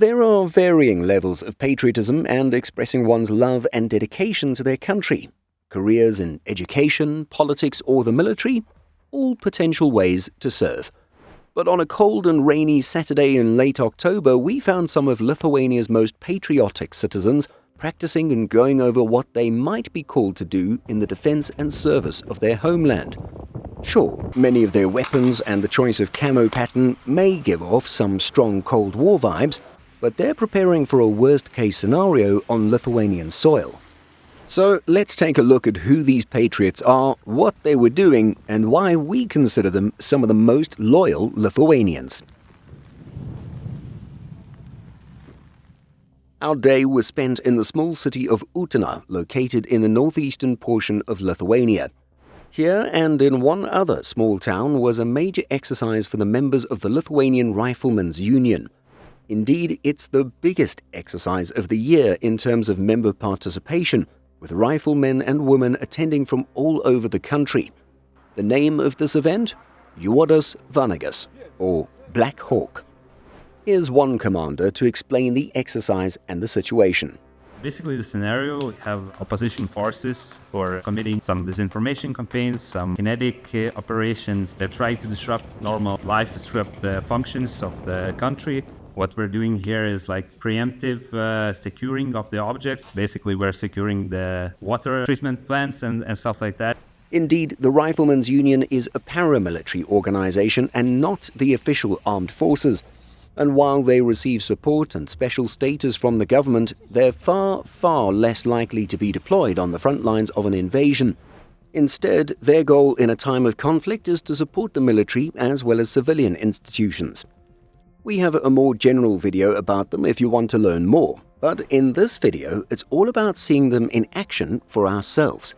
There are varying levels of patriotism and expressing one's love and dedication to their country. Careers in education, politics, or the military, all potential ways to serve. But on a cold and rainy Saturday in late October, we found some of Lithuania's most patriotic citizens practicing and going over what they might be called to do in the defense and service of their homeland. Sure, many of their weapons and the choice of camo pattern may give off some strong Cold War vibes, but they're preparing for a worst-case scenario on Lithuanian soil. So let's take a look at who these patriots are, what they were doing, and why we consider them some of the most loyal Lithuanians. Our day was spent in the small city of Utena, located in the northeastern portion of Lithuania. Here and in one other small town was a major exercise for the members of the Lithuanian Riflemen's Union. Indeed, it's the biggest exercise of the year in terms of member participation, with riflemen and women attending from all over the country. The name of this event? Juodas Vanagas, or Black Hawk. Here's one commander to explain the exercise and the situation. Basically, the scenario, we have opposition forces who are committing some disinformation campaigns, some kinetic operations that try to disrupt normal life, disrupt the functions of the country. What we're doing here is like preemptive securing of the objects. Basically, we're securing the water treatment plants and stuff like that. Indeed, the Riflemen's Union is a paramilitary organization and not the official armed forces. And while they receive support and special status from the government, they're far, far less likely to be deployed on the front lines of an invasion. Instead, their goal in a time of conflict is to support the military as well as civilian institutions. We have a more general video about them if you want to learn more, but in this video, it's all about seeing them in action for ourselves.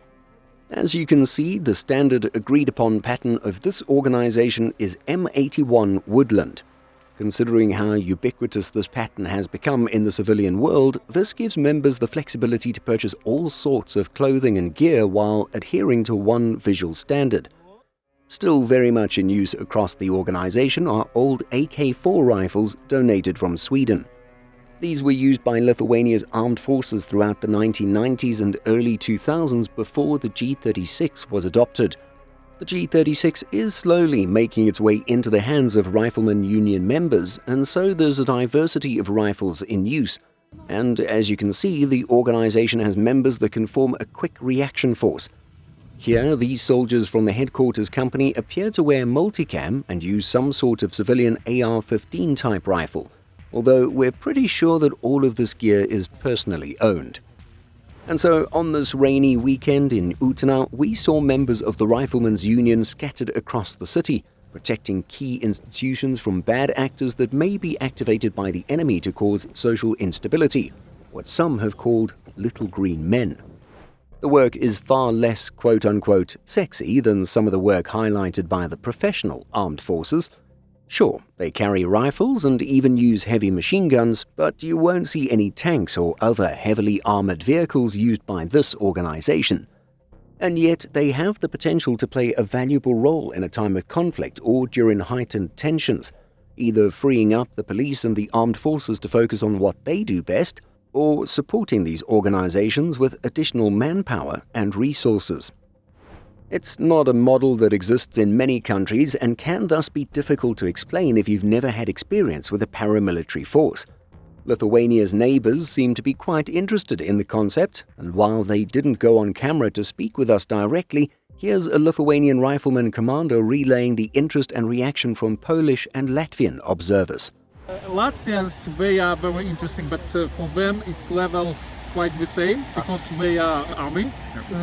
As you can see, the standard agreed-upon pattern of this organization is M81 Woodland. Considering how ubiquitous this pattern has become in the civilian world, this gives members the flexibility to purchase all sorts of clothing and gear while adhering to one visual standard. Still very much in use across the organization are old AK-4 rifles donated from Sweden. These were used by Lithuania's armed forces throughout the 1990s and early 2000s before the G36 was adopted. The G36 is slowly making its way into the hands of Rifleman Union members, and so there's a diversity of rifles in use. And as you can see, the organization has members that can form a quick reaction force. Here, these soldiers from the headquarters company appear to wear multicam and use some sort of civilian AR-15 type rifle, although we're pretty sure that all of this gear is personally owned. And so, on this rainy weekend in Utena, we saw members of the Riflemen's Union scattered across the city, protecting key institutions from bad actors that may be activated by the enemy to cause social instability, what some have called little green men. The work is far less quote-unquote sexy than some of the work highlighted by the professional armed forces. Sure, they carry rifles and even use heavy machine guns, but you won't see any tanks or other heavily armored vehicles used by this organization. And yet they have the potential to play a valuable role in a time of conflict or during heightened tensions, either freeing up the police and the armed forces to focus on what they do best, or supporting these organizations with additional manpower and resources. It's not a model that exists in many countries and can thus be difficult to explain if you've never had experience with a paramilitary force. Lithuania's neighbors seem to be quite interested in the concept, and while they didn't go on camera to speak with us directly, here's a Lithuanian rifleman commander relaying the interest and reaction from Polish and Latvian observers. Latvians, they are very interesting, but for them it's level quite the same because they are army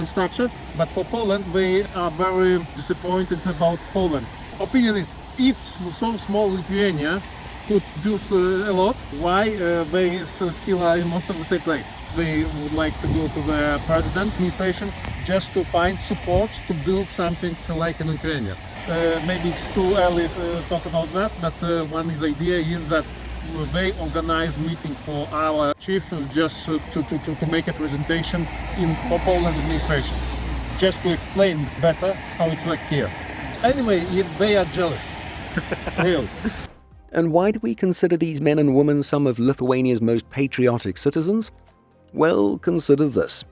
structure. But for Poland, they are very disappointed about Poland. Opinion is, if so small Lithuania could do a lot, why they still are in most of the same place? They would like to go to the president administration just to find support to build something like in Lithuania. Maybe it's too early to talk about that, but one idea is that they organize meeting for our chief just to make a presentation in Poland administration, just to explain better how it's like here. Anyway, they are jealous, really. And why do we consider these men and women some of Lithuania's most patriotic citizens? Well, consider this.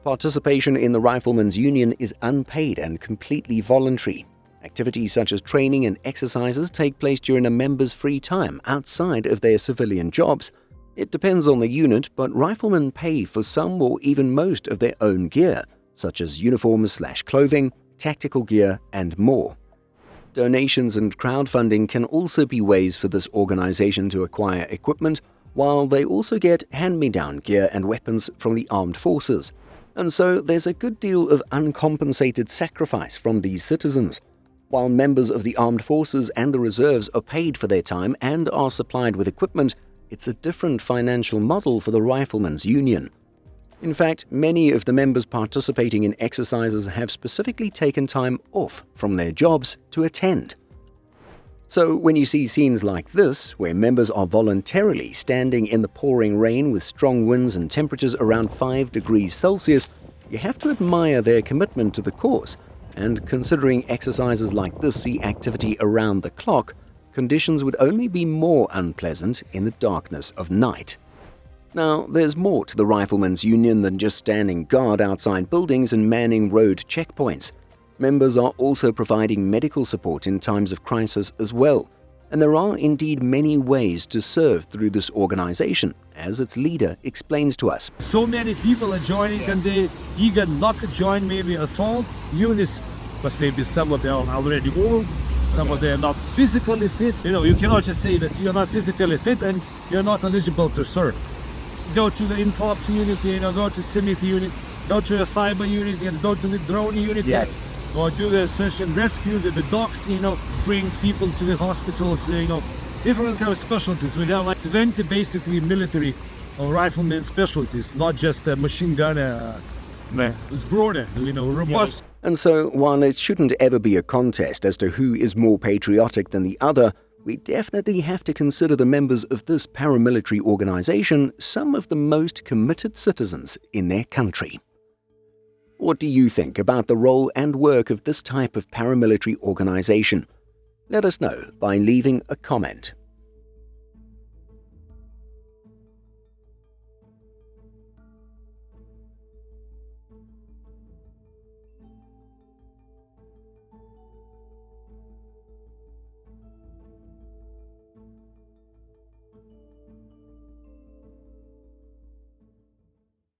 Participation in the Riflemen's Union is unpaid and completely voluntary. Activities such as training and exercises take place during a member's free time outside of their civilian jobs. It depends on the unit, but riflemen pay for some or even most of their own gear, such as uniforms/clothing, tactical gear, and more. Donations and crowdfunding can also be ways for this organization to acquire equipment, while they also get hand-me-down gear and weapons from the armed forces. And so there's a good deal of uncompensated sacrifice from these citizens. While members of the armed forces and the reserves are paid for their time and are supplied with equipment, it's a different financial model for the Riflemen's Union. In fact, many of the members participating in exercises have specifically taken time off from their jobs to attend. So when you see scenes like this, where members are voluntarily standing in the pouring rain with strong winds and temperatures around 5 degrees Celsius, you have to admire their commitment to the cause. And considering exercises like this see activity around the clock, conditions would only be more unpleasant in the darkness of night. Now, there's more to the Riflemen's Union than just standing guard outside buildings and manning road checkpoints. Members are also providing medical support in times of crisis as well. And there are indeed many ways to serve through this organization, as its leader explains to us. So many people are joining and they eager not to join maybe assault units, because maybe some of them are already old, some of them are not physically fit. You cannot just say that you're not physically fit and you're not eligible to serve. Go to the influx unit, go to CIMIC unit, go to a cyber unit, and go to the drone unit. Yes. Or do the search and rescue, the dogs, bring people to the hospitals, different kind of specialties. We have like 20 basically military or rifleman specialties, not just a machine gun. It's broader, robust. And so, while it shouldn't ever be a contest as to who is more patriotic than the other, we definitely have to consider the members of this paramilitary organization some of the most committed citizens in their country. What do you think about the role and work of this type of paramilitary organization? Let us know by leaving a comment.